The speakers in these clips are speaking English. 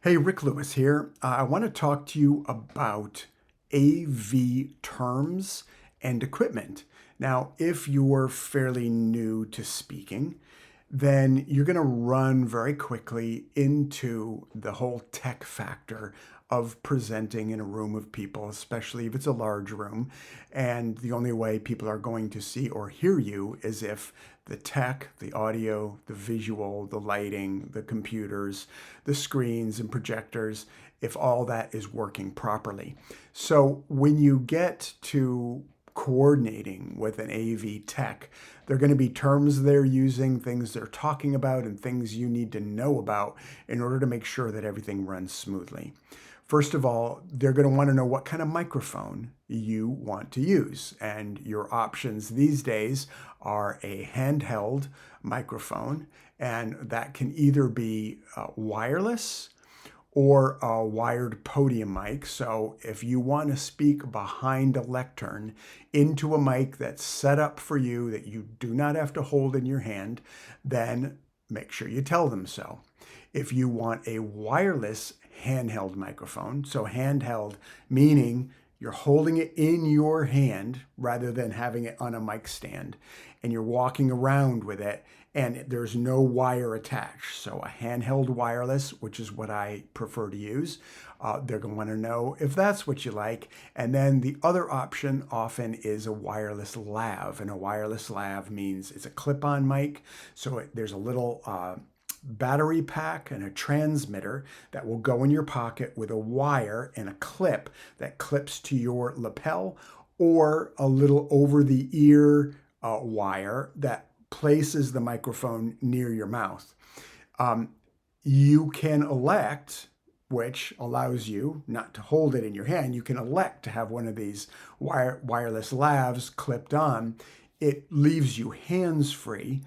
Hey, Rick Lewis here. I want to talk to you about AV terms and equipment. Now, if you're fairly new to speaking, then you're going to run very quickly into the whole tech factor of presenting in a room of people, especially if it's a large room. And the only way people are going to see or hear you is if the tech, the audio, the visual, the lighting, the computers, the screens and projectors, if all that is working properly. So when you get to coordinating with an AV tech, there are going to be terms they're using, things they're talking about, and things you need to know about in order to make sure that everything runs smoothly. First of all, they're going to want to know what kind of microphone you want to use. And your options these days are a handheld microphone, and that can either be wireless or a wired podium mic. So if you want to speak behind a lectern into a mic that's set up for you that you do not have to hold in your hand, then make sure you tell them so. If you want a wireless handheld microphone, so handheld meaning you're holding it in your hand rather than having it on a mic stand, and you're walking around with it and there's no wire attached. So a handheld wireless, which is what I prefer to use, they're going to want to know if that's what you like. And then the other option often is a wireless lav. And a wireless lav means it's a clip-on mic. So there's a little battery pack and a transmitter that will go in your pocket with a wire and a clip that clips to your lapel, or a little over the ear wire that places the microphone near your mouth. Um, you can elect, which allows you not to hold it in your hand, you can elect to have one of these wireless lavs clipped on. It leaves you hands free,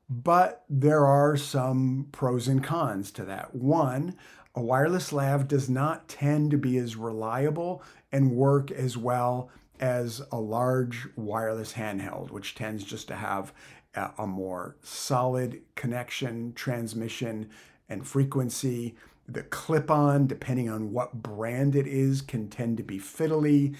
but there are some pros and cons to that. One, a wireless lav does not tend to be as reliable and work as well as a large wireless handheld, which tends just to have a more solid connection, transmission, and frequency. The clip-on, depending on what brand it is, can tend to be fiddly.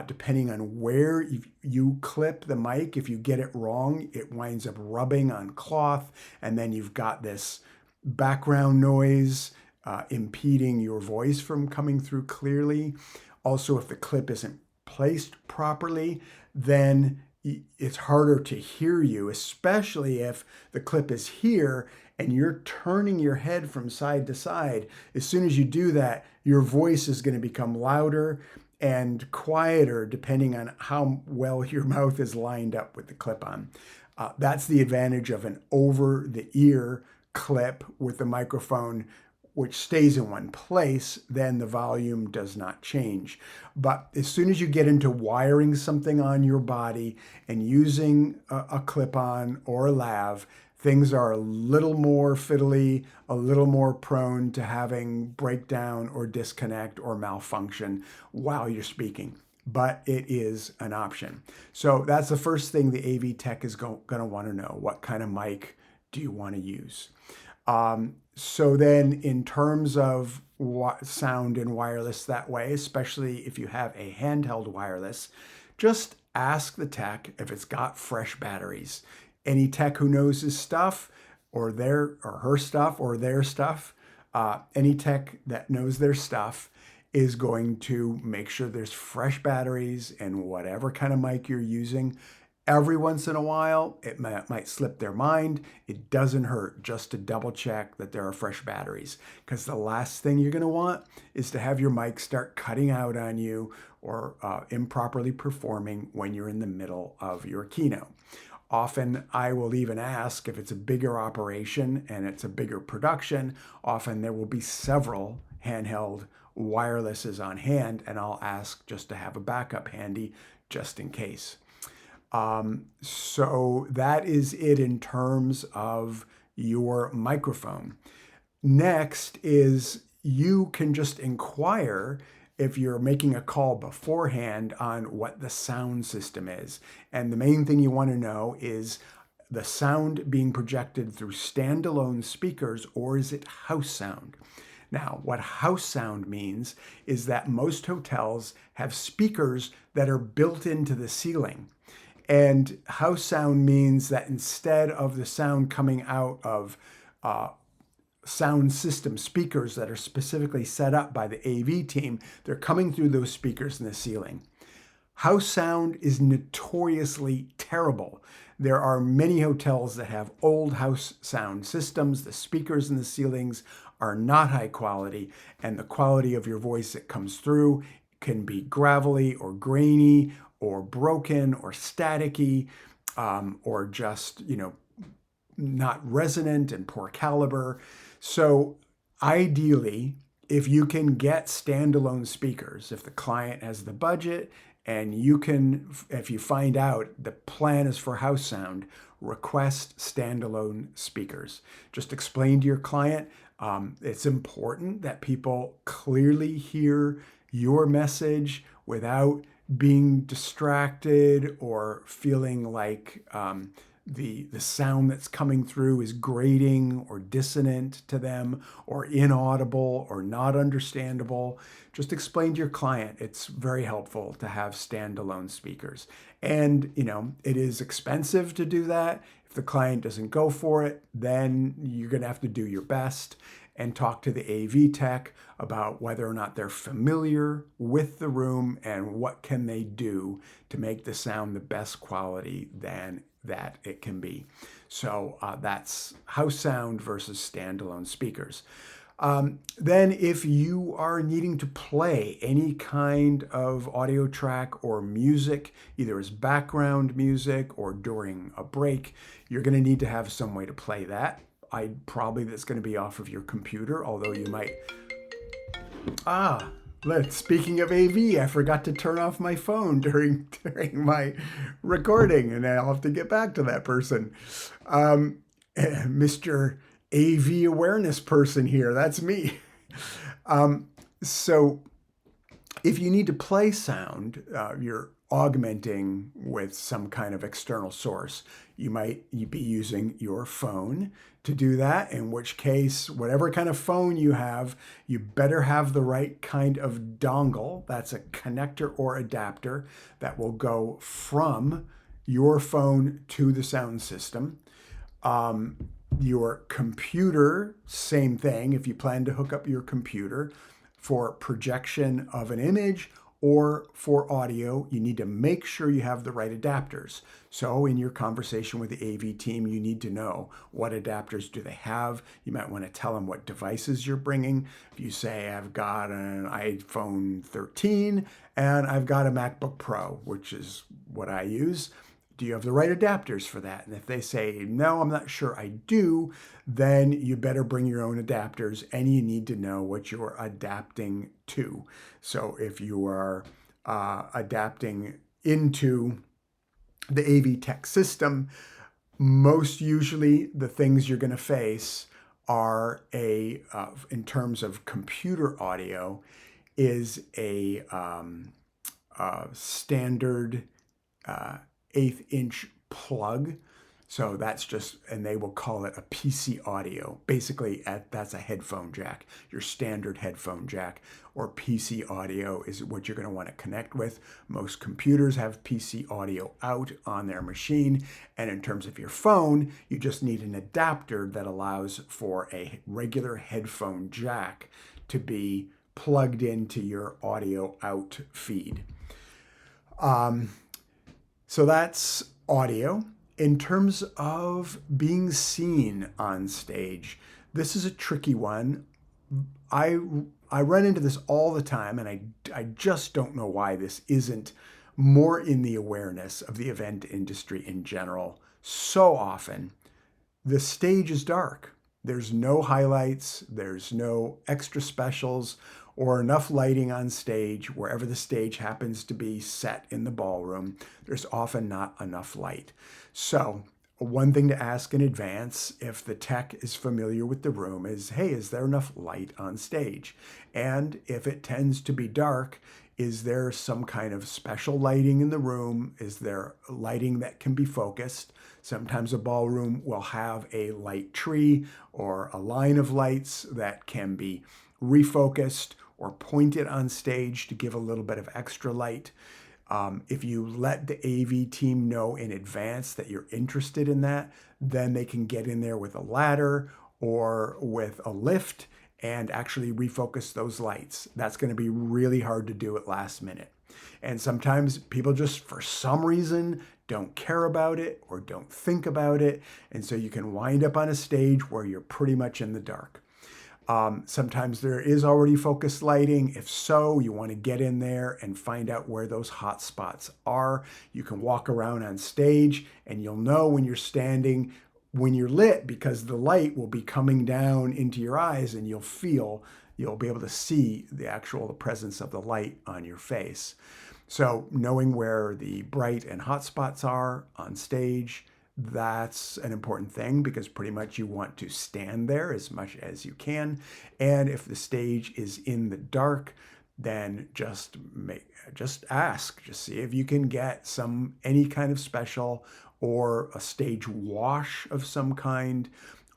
Depending on where you clip the mic, if you get it wrong, it winds up rubbing on cloth, and then you've got this background noise impeding your voice from coming through clearly. Also, if the clip isn't placed properly, then it's harder to hear you, especially if the clip is here and you're turning your head from side to side. As soon as you do that, your voice is going to become louder and quieter depending on how well your mouth is lined up with the clip on. That's the advantage of an over the ear clip with the microphone, which stays in one place. Then the volume does not change. But as soon as you get into wiring something on your body and using a clip-on or a lav, things are a little more fiddly, a little more prone to having breakdown or disconnect or malfunction while you're speaking. But it is an option. So that's the first thing the AV tech is going to want to know. What kind of mic do you want to use? So then in terms of sound and wireless that way, especially if you have a handheld wireless, just ask the tech if it's got fresh batteries. Any tech who knows his stuff or their or her stuff or their stuff, any tech that knows their stuff is going to make sure there's fresh batteries in whatever kind of mic you're using. Every once in a while, it might slip their mind. It doesn't hurt just to double check that there are fresh batteries, because the last thing you're going to want is to have your mic start cutting out on you or improperly performing when you're in the middle of your keynote. Often I will even ask if it's a bigger operation and it's a bigger production. Often there will be several handheld wirelesses on hand, and I'll ask just to have a backup handy just in case. So that is it in terms of your microphone. Next is you can just inquire if you're making a call beforehand on what the sound system is. And the main thing you want to know is the sound being projected through standalone speakers, or is it house sound? Now, what house sound means is that most hotels have speakers that are built into the ceiling. And house sound means that instead of the sound coming out of sound system speakers that are specifically set up by the AV team, they're coming through those speakers in the ceiling. House sound is notoriously terrible. There are many hotels that have old house sound systems. The speakers in the ceilings are not high quality, and the quality of your voice that comes through can be gravelly or grainy or broken or staticky, or just, not resonant and poor caliber. So ideally, if you can get standalone speakers, if the client has the budget and if you find out the plan is for house sound, request standalone speakers. Just explain to your client, it's important that people clearly hear your message without being distracted or feeling like the sound that's coming through is grating or dissonant to them or inaudible or not understandable. Just explain to your client it's very helpful to have standalone speakers. And, it is expensive to do that. If the client doesn't go for it, then you're going to have to do your best and talk to the AV tech about whether or not they're familiar with the room and what can they do to make the sound the best quality that it can be. So that's house sound versus standalone speakers. Then if you are needing to play any kind of audio track or music, either as background music or during a break, you're going to need to have some way to play that. That's going to be off of your computer, although you might. Speaking of AV, I forgot to turn off my phone during my recording, and I'll have to get back to that person. Mr. AV awareness person here, that's me. So if you need to play sound, you're augmenting with some kind of external source. You might be using your phone to do that, in which case, whatever kind of phone you have, you better have the right kind of dongle. That's a connector or adapter that will go from your phone to the sound system. Your computer, same thing. If you plan to hook up your computer for projection of an image or for audio, you need to make sure you have the right adapters. So in your conversation with the AV team, you need to know what adapters do they have. You might want to tell them what devices you're bringing. If you say, I've got an iPhone 13 and I've got a MacBook Pro, which is what I use, do you have the right adapters for that? And if they say, no, I'm not sure I do, then you better bring your own adapters, and you need to know what you're adapting to. So if you are adapting into the AV tech system, most usually the things you're going to face are in terms of computer audio, is a standard 1/8 inch plug. So that's and they will call it a PC audio. Basically, that's a headphone jack, your standard headphone jack, or PC audio is what you're going to want to connect with. Most computers have PC audio out on their machine. And in terms of your phone, you just need an adapter that allows for a regular headphone jack to be plugged into your audio out feed. So that's audio. In terms of being seen on stage, this is a tricky one. I run into this all the time, and I just don't know why this isn't more in the awareness of the event industry in general. So often, the stage is dark. There's no highlights, there's no extra specials, or enough lighting on stage. Wherever the stage happens to be set in the ballroom, there's often not enough light. So one thing to ask in advance, if the tech is familiar with the room, is, hey, is there enough light on stage? And if it tends to be dark, Is there some kind of special lighting in the room? Is there lighting that can be focused? Sometimes a ballroom will have a light tree or a line of lights that can be refocused or pointed on stage to give a little bit of extra light. If you let the AV team know in advance that you're interested in that, then they can get in there with a ladder or with a lift and actually refocus those lights. That's going to be really hard to do at last minute. And sometimes people just, for some reason, don't care about it or don't think about it. And so you can wind up on a stage where you're pretty much in the dark. Sometimes there is already focused lighting. If so, you want to get in there and find out where those hot spots are. You can walk around on stage and you'll know when you're standing, when you're lit, because the light will be coming down into your eyes and you'll be able to see the presence of the light on your face. So knowing where the bright and hot spots are on stage, that's an important thing because pretty much you want to stand there as much as you can. And if the stage is in the dark, then just ask, just see if you can get any kind of special or a stage wash of some kind,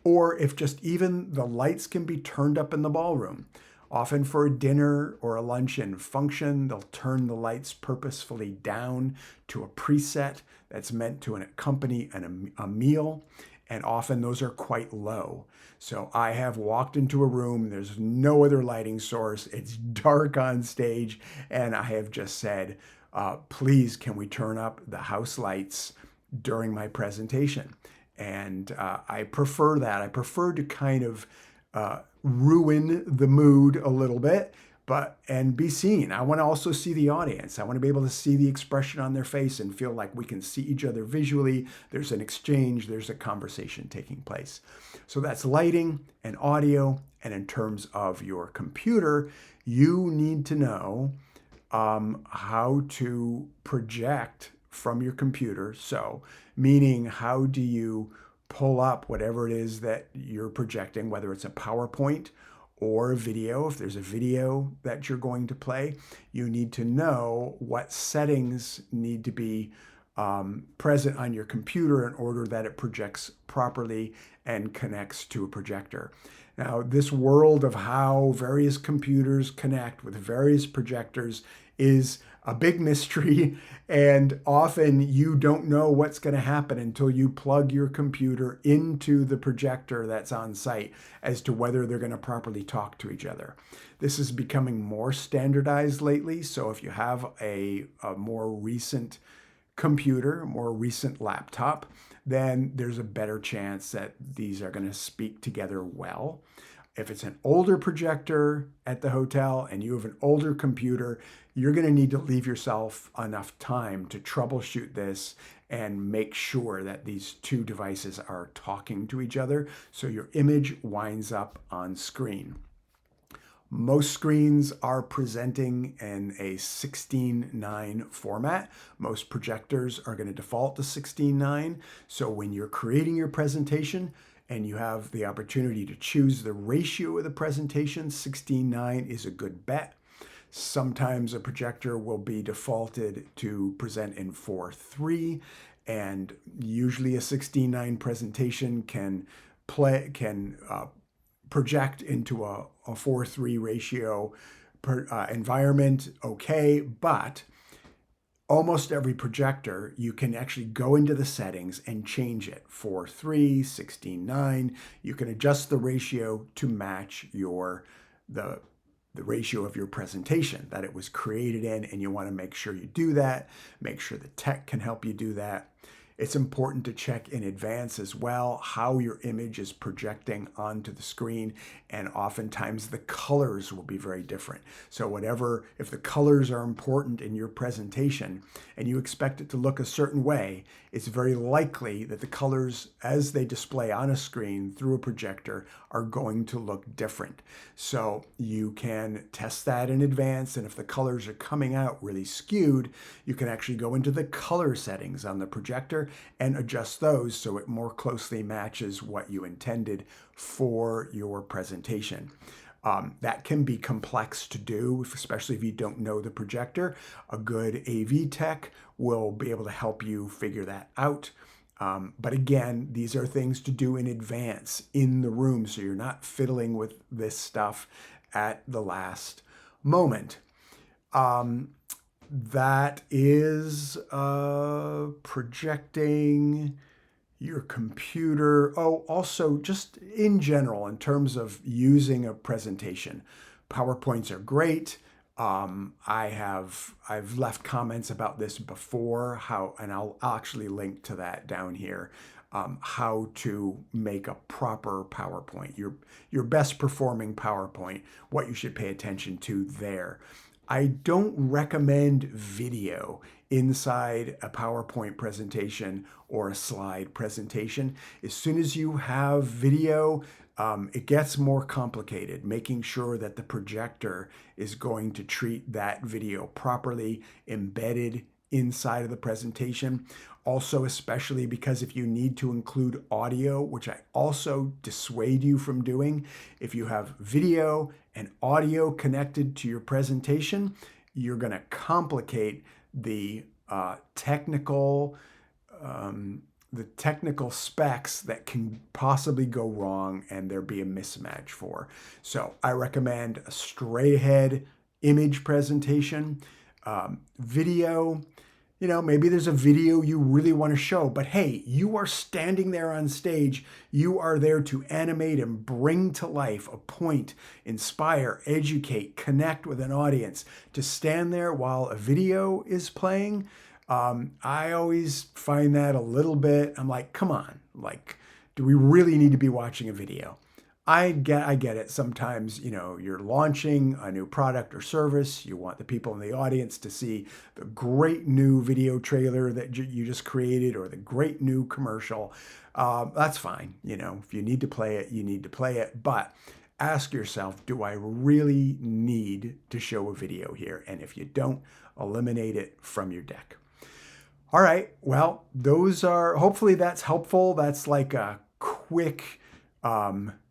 or if just even the lights can be turned up in the ballroom. Often for a dinner or a luncheon function, they'll turn the lights purposefully down to a preset that's meant to accompany a meal, and often those are quite low. So I have walked into a room, there's no other lighting source, it's dark on stage, and I have just said, please, can we turn up the house lights during my presentation? And I prefer that. I prefer to kind of ruin the mood a little bit, and be seen. I want to also see the audience. I want to be able to see the expression on their face and feel like we can see each other visually. There's an exchange, there's a conversation taking place. So that's lighting and audio. And in terms of your computer, you need to know how to project from your computer. So meaning, how do you pull up whatever it is that you're projecting, whether it's a PowerPoint or a video. If there's a video that you're going to play, you need to know what settings need to be present on your computer in order that it projects properly and connects to a projector. Now, this world of how various computers connect with various projectors is a big mystery, and often you don't know what's going to happen until you plug your computer into the projector that's on site as to whether they're going to properly talk to each other. This is becoming more standardized lately, so if you have a more recent computer, a more recent laptop, then there's a better chance that these are going to speak together well. If it's an older projector at the hotel and you have an older computer, you're going to need to leave yourself enough time to troubleshoot this and make sure that these two devices are talking to each other so your image winds up on screen. Most screens are presenting in a 16:9 format. Most projectors are going to default to 16:9. So when you're creating your presentation, and you have the opportunity to choose the ratio of the presentation, 16:9 is a good bet. Sometimes a projector will be defaulted to present in 4:3, and usually a 16:9 presentation can project into a 4:3 ratio environment, okay, but almost every projector, you can actually go into the settings and change it. 4:3, 16:9. You can adjust the ratio to match the ratio of your presentation that it was created in, and you want to make sure you do that. Make sure the tech can help you do that. It's important to check in advance as well how your image is projecting onto the screen, and oftentimes the colors will be very different. So if the colors are important in your presentation and you expect it to look a certain way, it's very likely that the colors as they display on a screen through a projector are going to look different. So you can test that in advance, and if the colors are coming out really skewed, you can actually go into the color settings on the projector and adjust those so it more closely matches what you intended for your presentation. That can be complex to do, especially if you don't know the projector. A good AV tech will be able to help you figure that out. But again, these are things to do in advance in the room, so you're not fiddling with this stuff at the last moment. That is projecting your computer. Oh, also just in general, in terms of using a presentation, PowerPoints are great. I've left comments about this before, and I'll actually link to that down here. How to make a proper PowerPoint, your best performing PowerPoint, what you should pay attention to there. I don't recommend video inside a PowerPoint presentation or a slide presentation. As soon as you have video, it gets more complicated, making sure that the projector is going to treat that video properly, embedded inside of the presentation. Also, especially because if you need to include audio, which I also dissuade you from doing, if you have video and audio connected to your presentation, you're going to complicate the technical specs that can possibly go wrong and there be a mismatch for. So I recommend a straight ahead image presentation. Video, maybe there's a video you really want to show, but hey, you are standing there on stage. You are there to animate and bring to life a point, inspire, educate, connect with an audience. To stand there while a video is playing, I always find that a little bit, I'm like, come on, like, do we really need to be watching a video? I get it. Sometimes, you're launching a new product or service. You want the people in the audience to see the great new video trailer that you just created or the great new commercial. That's fine. If you need to play it, you need to play it. But ask yourself, do I really need to show a video here? And if you don't, eliminate it from your deck. All right. Well, hopefully that's helpful. That's like a quick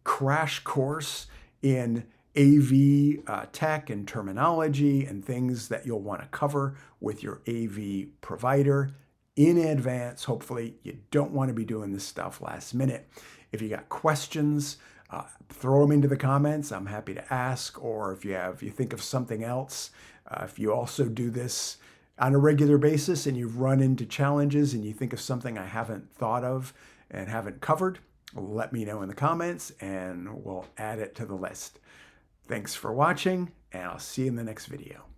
crash course in AV tech and terminology and things that you'll want to cover with your AV provider in advance. Hopefully you don't want to be doing this stuff last minute. If you got questions, throw them into the comments. I'm happy to ask. Or if you think of something else, if you also do this on a regular basis and you've run into challenges and you think of something I haven't thought of and haven't covered, let me know in the comments and we'll add it to the list. Thanks for watching, and I'll see you in the next video.